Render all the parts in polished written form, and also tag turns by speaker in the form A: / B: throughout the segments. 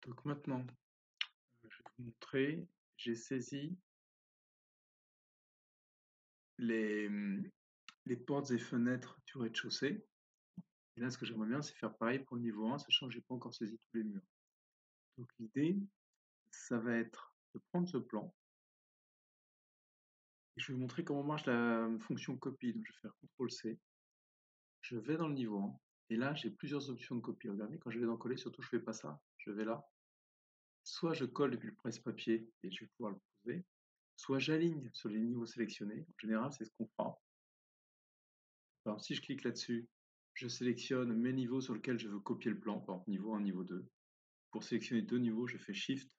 A: Donc maintenant, je vais vous montrer, j'ai saisi les, les portes et fenêtres du rez-de-chaussée. Et là, ce que j'aimerais bien, c'est faire pareil pour le niveau 1, sachant que je n'ai pas encore saisi tous les murs. Donc l'idée, ça va être de prendre ce plan et je vais vous montrer comment marche la fonction copie. Donc je vais faire CTRL-C, je vais dans le niveau 1, et là, j'ai plusieurs options de copie. Regardez, quand je vais dans coller, surtout je ne fais pas ça, je vais là. Soit je colle depuis le presse-papier et je vais pouvoir le poser, soit j'aligne sur les niveaux sélectionnés. En général, c'est ce qu'on fera. Alors, si je clique là-dessus, je sélectionne mes niveaux sur lesquels je veux copier le plan, par exemple niveau 1, niveau 2. Pour sélectionner deux niveaux, je fais Shift.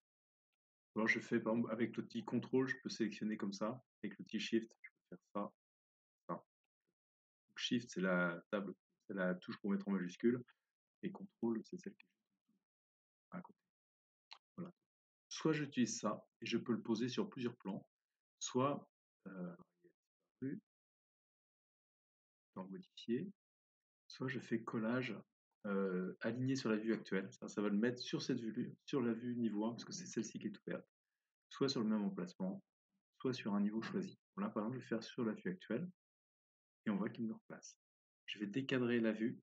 A: Alors je fais, par exemple, avec l'outil CTRL, je peux sélectionner comme ça. Avec l'outil Shift, je peux faire ça, ça. Donc, Shift, c'est la table, c'est la touche pour mettre en majuscule. Et CTRL, c'est celle qui est à côté. Voilà. Soit j'utilise ça, et je peux le poser sur plusieurs plans, soit, dans modifier, soit je fais collage aligné sur la vue actuelle. Ça va le mettre sur cette vue, sur la vue niveau 1, parce que c'est celle-ci qui est ouverte, soit sur le même emplacement, soit sur un niveau choisi. Bon, là, par exemple, je vais faire sur la vue actuelle, et on voit qu'il me le replace. Je vais décadrer la vue,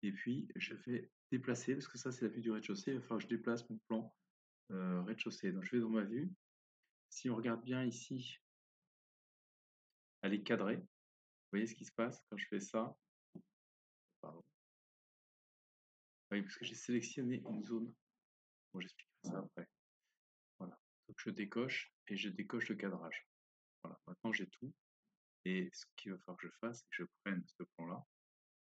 A: et puis je vais déplacer, parce que ça c'est la vue du rez-de-chaussée, il va falloir que je déplace mon plan rez-de-chaussée. Donc je vais dans ma vue. Si on regarde bien ici, elle est cadrée. Vous voyez ce qui se passe quand je fais ça? Pardon. Oui, parce que j'ai sélectionné une zone. Bon, j'expliquerai ça après. Voilà. Donc je décoche et je décoche le cadrage. Voilà. Maintenant j'ai tout. Et ce qu'il va falloir que je fasse, c'est que je prenne ce plan-là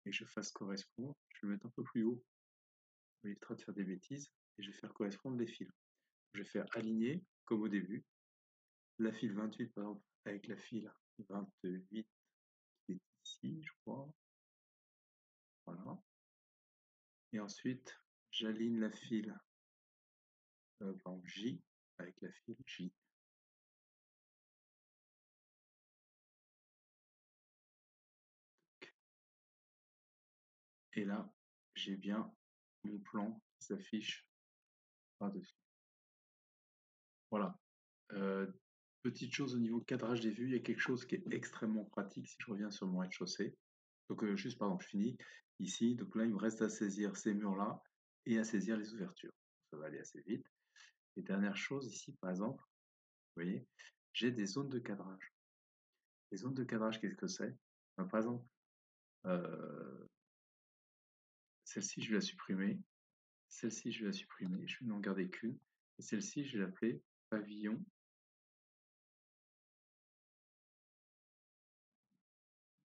A: et que je fasse correspondre. Je vais le mettre un peu plus haut. On évitera de faire des bêtises. Et je vais faire correspondre les fils. Je vais faire aligner, comme au début. La file 28, par exemple, avec la file 28 qui est ici, je crois. Voilà. Et ensuite, j'aligne la file par exemple J avec la file J. Et là, j'ai bien mon plan qui s'affiche par-dessus. Voilà. Petite chose au niveau cadrage des vues, il y a quelque chose qui est extrêmement pratique si je reviens sur mon rez-de-chaussée. Donc juste, pardon, je finis ici. Donc là, il me reste à saisir ces murs-là et à saisir les ouvertures. Ça va aller assez vite. Et dernière chose ici, par exemple, vous voyez, j'ai des zones de cadrage. Les zones de cadrage, qu'est-ce que c'est? Par exemple, celle-ci, je vais la supprimer. Celle-ci, je vais la supprimer. Je vais n'en garder qu'une. Et celle-ci, je vais l'appeler pavillon.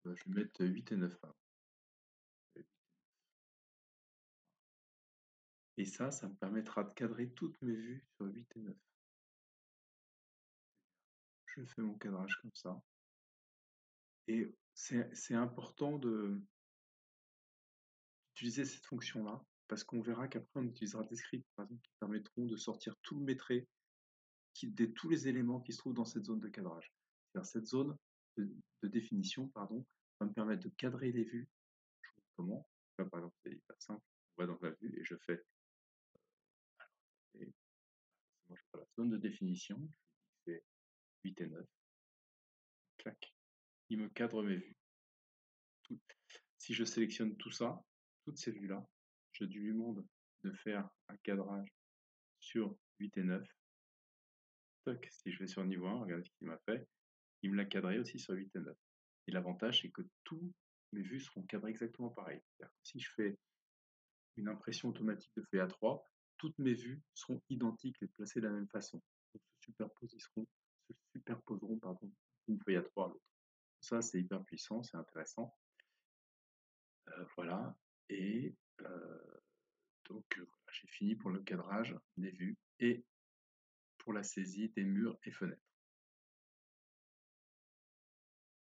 A: Je vais mettre 8 et 9. Et ça me permettra de cadrer toutes mes vues sur 8 et 9. Je fais mon cadrage comme ça. Et c'est important d'utiliser cette fonction-là, parce qu'on verra qu'après on utilisera des scripts, par exemple, qui permettront de sortir tout le métré, tous les éléments qui se trouvent dans cette zone de cadrage. C'est-à-dire cette zone de définition, pardon, va me permettre de cadrer les vues. Comment? Là, par exemple, c'est hyper simple. On va dans la vue et je fais la zone de définition, c'est 8 et 9. Clac. Il me cadre mes vues. Si je sélectionne tout ça, toutes ces vues-là, je lui demande de faire un cadrage sur 8 et 9. Toc, si je vais sur niveau 1, regardez ce qu'il m'a fait. Il me l'a cadré aussi sur 8 et 9. Et l'avantage, c'est que toutes mes vues seront cadrées exactement pareil. Si je fais une impression automatique de feuille A3, toutes mes vues seront identiques et placées de la même façon. Donc se superposeront d'une feuille A3 à l'autre. Ça, c'est hyper puissant, c'est intéressant. Voilà. Et donc, voilà, j'ai fini pour le cadrage des vues et pour la saisie des murs et fenêtres.